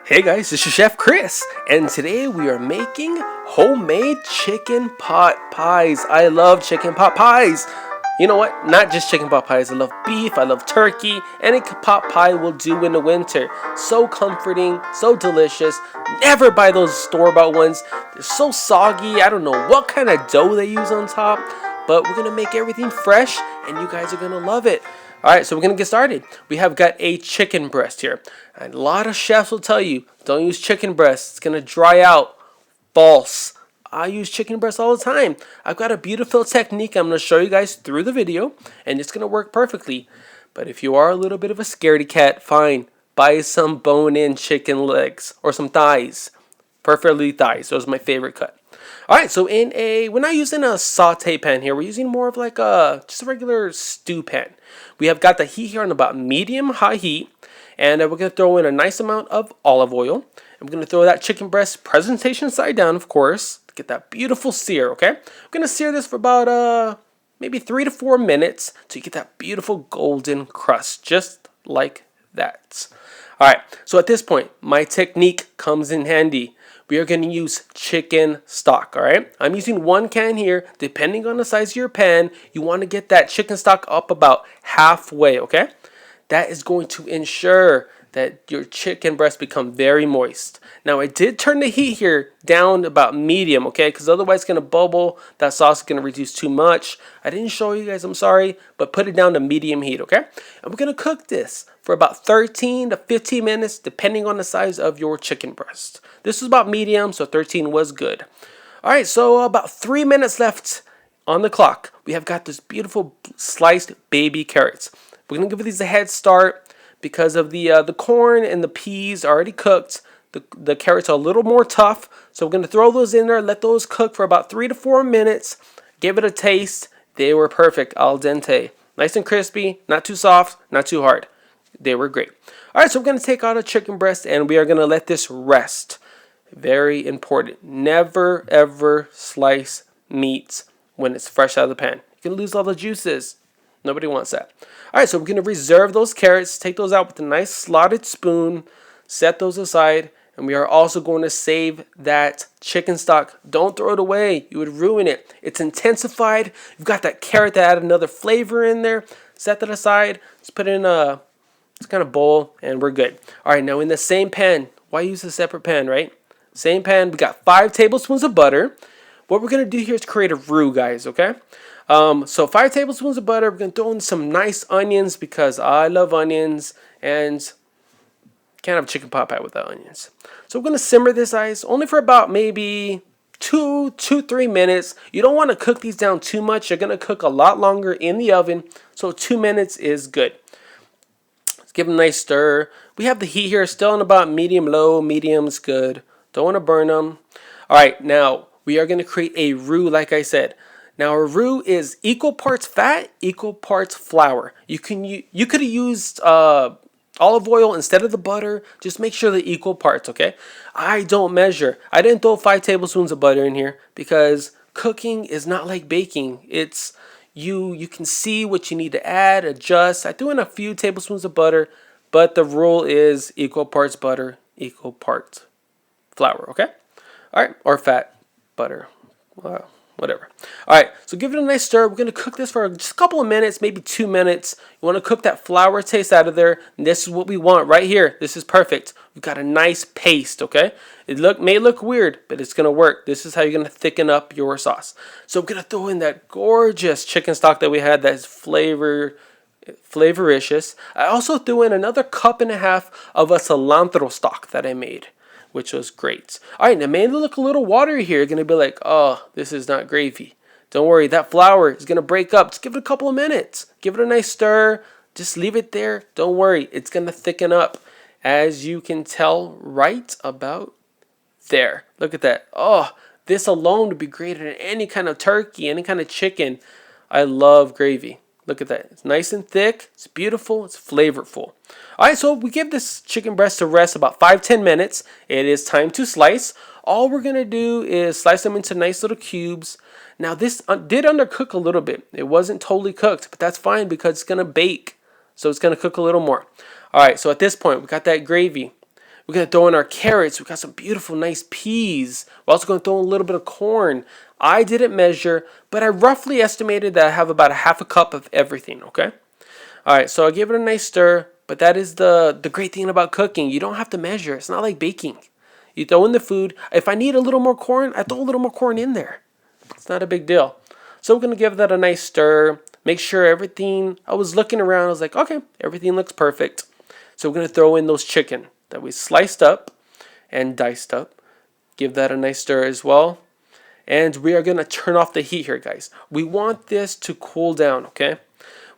Hey guys, this is Chef Chris, and today we are making homemade chicken pot pies. I love chicken pot pies. You know what? Not just chicken pot pies. I love beef, I love turkey. Any pot pie will do in the winter. So comforting, so delicious. Never buy those store-bought ones. They're so soggy. I don't know what kind of dough they use on top, but we're gonna make everything fresh, and you guys are gonna love it. Alright, so we're going to get started. We have got a chicken breast here. And a lot of chefs will tell you, don't use chicken breast. It's going to dry out. False. I use chicken breast all the time. I've got a beautiful technique I'm going to show you guys through the video, and it's going to work perfectly. But if you are a little bit of a scaredy cat, fine. Buy some bone-in chicken legs or some thighs. Preferably thighs. Those are my favorite cut. Alright, so we're not using a saute pan here. We're using more of like just a regular stew pan. We have got the heat here on about medium-high heat. And we're going to throw in a nice amount of olive oil. And we're going to throw that chicken breast presentation side down, of course, to get that beautiful sear, okay? We're going to sear this for about maybe 3 to 4 minutes to get that beautiful golden crust, just like that. Alright, so at this point, my technique comes in handy. We are going to use chicken stock, alright? I'm using 1 can here. Depending on the size of your pan, you want to get that chicken stock up about halfway, okay? That is going to ensure that your chicken breast become very moist. Now, I did turn the heat here down about medium, okay? Because otherwise it's going to bubble. That sauce is going to reduce too much. I didn't show you guys, I'm sorry. But put it down to medium heat, okay? And we're going to cook this for about 13 to 15 minutes, depending on the size of your chicken breast. This was about medium, so 13 was good. All right, so about 3 minutes left on the clock. We have got this beautiful sliced baby carrots. We're going to give these a head start because of the corn and the peas are already cooked. The carrots are a little more tough, so we're going to throw those in there, let those cook for about 3 to 4 minutes. Give it a taste. They were perfect, al dente. Nice and crispy, not too soft, not too hard. They were great. All right, so we're going to take out a chicken breast and we are going to let this rest. Very important. Never, ever slice meat when it's fresh out of the pan. You can lose all the juices. Nobody wants that. All right, so we're going to reserve those carrots, take those out with a nice slotted spoon, set those aside, and we are also going to save that chicken stock. Don't throw it away. You would ruin it. It's intensified. You've got that carrot that added another flavor in there. Set that aside. Let's put it in a kind of bowl, and we're good. All right, now in the same pan, why use a separate pan, right? Same pan, we got 5 tablespoons of butter. What we're going to do here is create a roux, guys, okay? So 5 tablespoons of butter. We're going to throw in some nice onions because I love onions and can't have chicken pot pie without onions. So we're going to simmer this ice only for about maybe 3 minutes. You don't want to cook these down too much. You're going to cook a lot longer in the oven. So 2 minutes is good. Let's give them a nice stir. We have the heat here still on about medium-low. Medium's good. Don't want to burn them. All right, now we are going to create a roux like I said. Now, a roux is equal parts fat, equal parts flour. You could have used olive oil instead of the butter. Just make sure they're equal parts, okay? I don't measure. I didn't throw 5 tablespoons of butter in here because cooking is not like baking. It's you can see what you need to add, adjust. I threw in a few tablespoons of butter, but the rule is equal parts butter, equal parts flour, okay? All right, or fat, butter, whatever. All right, so give it a nice stir. We're going to cook this for just a couple of minutes, maybe 2 minutes. You want to cook that flour taste out of there. And this is what we want right here. This is perfect. We've got a nice paste, okay? It may look weird, but it's going to work. This is how you're going to thicken up your sauce. So we're going to throw in that gorgeous chicken stock that we had that is flavoricious. I also threw in another 1.5 cups of a cilantro stock that I made, which was great. All right, now it may look a little watery here. You're going to be like, oh, this is not gravy. Don't worry, that flour is going to break up. Just give it a couple of minutes. Give it a nice stir. Just leave it there. Don't worry, it's going to thicken up. As you can tell right about there. Look at that. Oh, this alone would be great in any kind of turkey, any kind of chicken. I love gravy. Look at that. It's nice and thick. It's beautiful. It's flavorful. All right, so we give this chicken breast to rest about 5-10 minutes. It is time to slice. All we're going to do is slice them into nice little cubes. Now, this did undercook a little bit. It wasn't totally cooked, but that's fine because it's going to bake. So it's going to cook a little more. All right, so at this point, we got that gravy. We're going to throw in our carrots. We got some beautiful, nice peas. We're also going to throw in a little bit of corn. I didn't measure, but I roughly estimated that I have about a half a cup of everything, okay? All right, so I give it a nice stir, but that is the great thing about cooking. You don't have to measure. It's not like baking. You throw in the food. If I need a little more corn, I throw a little more corn in there. It's not a big deal. So we're going to give that a nice stir. Make sure everything, I was looking around. I was like, okay, everything looks perfect. So we're going to throw in those chicken that we sliced up and diced up. Give that a nice stir as well. And we are going to turn off the heat here, guys. We want this to cool down, okay?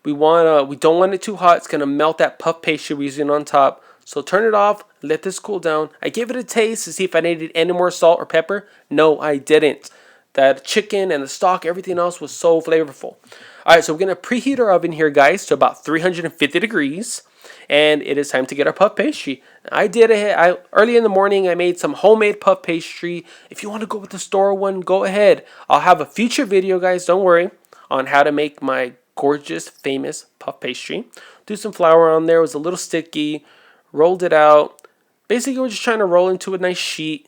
We don't want it too hot. It's going to melt that puff pastry we're using on top. So turn it off, let this cool down. I gave it a taste to see if I needed any more salt or pepper. No, I didn't. That chicken and the stock, everything else was so flavorful. All right, so we're going to preheat our oven here, guys, to about 350 degrees. And it is time to get our puff pastry. I did it early in the morning. I made some homemade puff pastry. If you want to go with the store one, go ahead. I'll have a future video, guys, don't worry, on how to make my gorgeous, famous puff pastry. Do some flour on there. It was a little sticky. Rolled it out. Basically, we're just trying to roll into a nice sheet.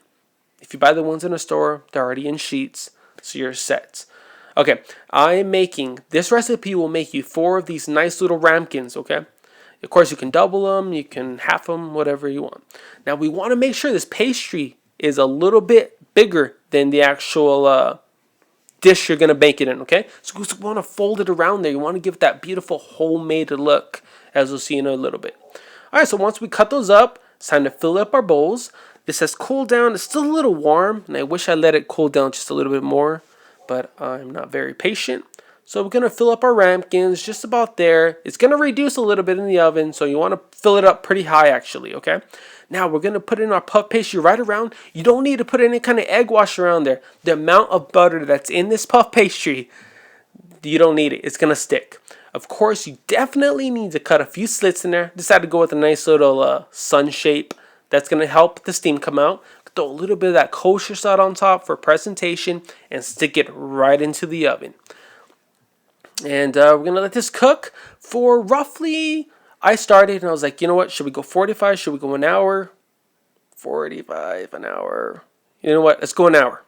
If you buy the ones in the store, they're already in sheets, so you're set. Okay, I'm making, this recipe will make you 4 of these nice little ramekins, okay? Of course, you can double them, you can half them, whatever you want. Now, we want to make sure this pastry is a little bit bigger than the actual dish you're going to bake it in, okay? So you want to fold it around there. You want to give it that beautiful homemade look, as we'll see in a little bit. All right, so once we cut those up, it's time to fill up our bowls. This has cooled down. It's still a little warm, and I wish I let it cool down just a little bit more, but I'm not very patient. So we're going to fill up our ramekins just about there. It's going to reduce a little bit in the oven, so you want to fill it up pretty high, actually, okay? Now we're going to put in our puff pastry right around. You don't need to put any kind of egg wash around there. The amount of butter that's in this puff pastry, you don't need it. It's going to stick. Of course, you definitely need to cut a few slits in there. Decided to go with a nice little sun shape. That's going to help the steam come out. Throw a little bit of that kosher salt on top for presentation and stick it right into the oven. And we're going to let this cook for roughly, I started and I was like, you know what, should we go 45? Should we go an hour? 45, an hour. You know what, let's go an hour.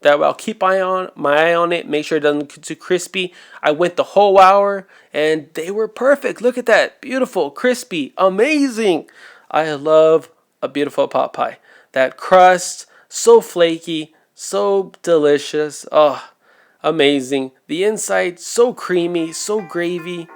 That way I'll keep my eye on it, make sure it doesn't get too crispy. I went the whole hour and they were perfect. Look at that, beautiful, crispy, amazing. I love a beautiful pot pie. That crust, so flaky, so delicious. Oh, amazing. The inside, so creamy, so gravy.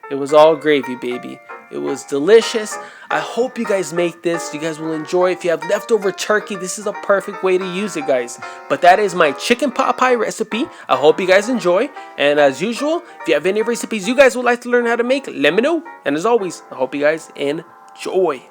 It was all gravy, baby. It was delicious. I hope you guys make this. You guys will enjoy. If you have leftover turkey, this is a perfect way to use it, guys. But that is my chicken pot pie recipe. I hope you guys enjoy. And as usual, if you have any recipes you guys would like to learn how to make, let me know. And as always, I hope you guys enjoy.